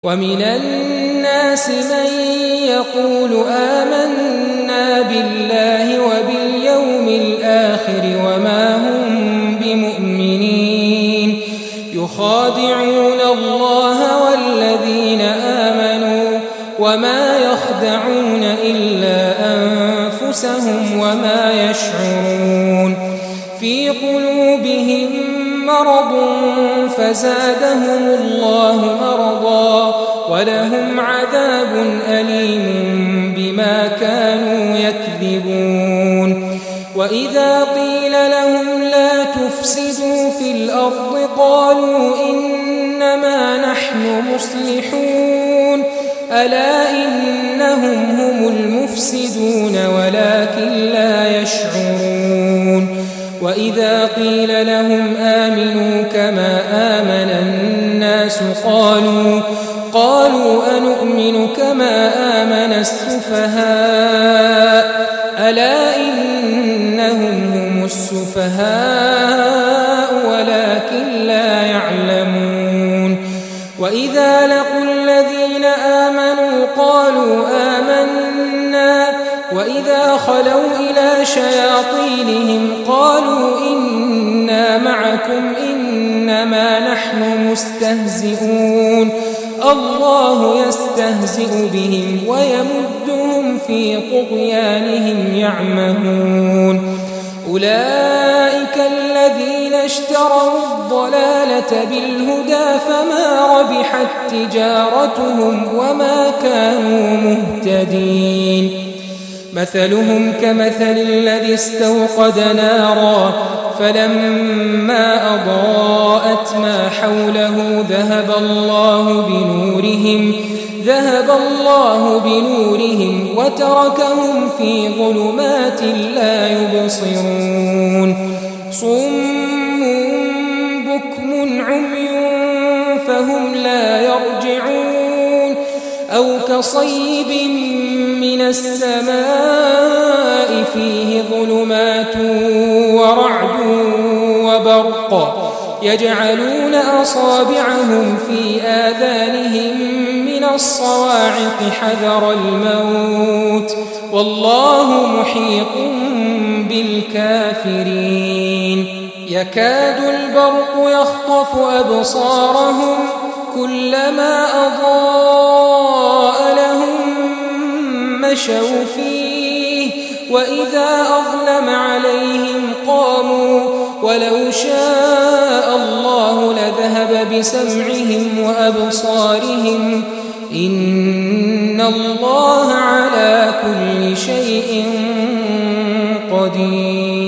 ومن الناس من يقول آمنا بالله وباليوم الآخر وما هم بمؤمنين يخادعون الله والذين آمنوا وما يخدعون إلا أنفسهم وما يشعرون في قلوبهم مرض فزادهم الله مرضا ولهم عذاب أليم بما كانوا يكذبون وإذا قيل لهم لا تفسدوا في الأرض قالوا إنما نحن مصلحون ألا إنهم هم المفسدون ولكن لا يشعرون وإذا قيل لهم آمنوا كما آمن الناس قالوا أنؤمن كما آمن السفهاء ألا إنهم هم السفهاء ولكن لا يعلمون وإذا لقوا الذين آمنوا قالوا آمنا وإذا خلوا إلى شياطينهم قالوا إنا معكم إنما نحن مستهزئون الله يستهزئ بهم ويمدهم في طغيانهم يعمهون أولئك الذين اشتروا الضلالة بالهدى فما ربحت تجارتهم وما كانوا مهتدين مثلهم كمثل الذي استوقد نارا فلما أضاءت ما حوله ذهب الله بنورهم وتركهم في ظلمات لا يبصرون صم بكم عمي فهم لا يرجعون أو كصيب من السماء فيه ظلمات ورعد وبرق يجعلون أصابعهم في آذانهم من الصواعق حذر الموت والله محيط بالكافرين يكاد البرق يخطف أبصارهم كلما أضاء لهم مشوا فيه وإذا أظلم عليهم قاموا ولو شاء الله لذهب بسمعهم وأبصارهم إن الله على كل شيء قدير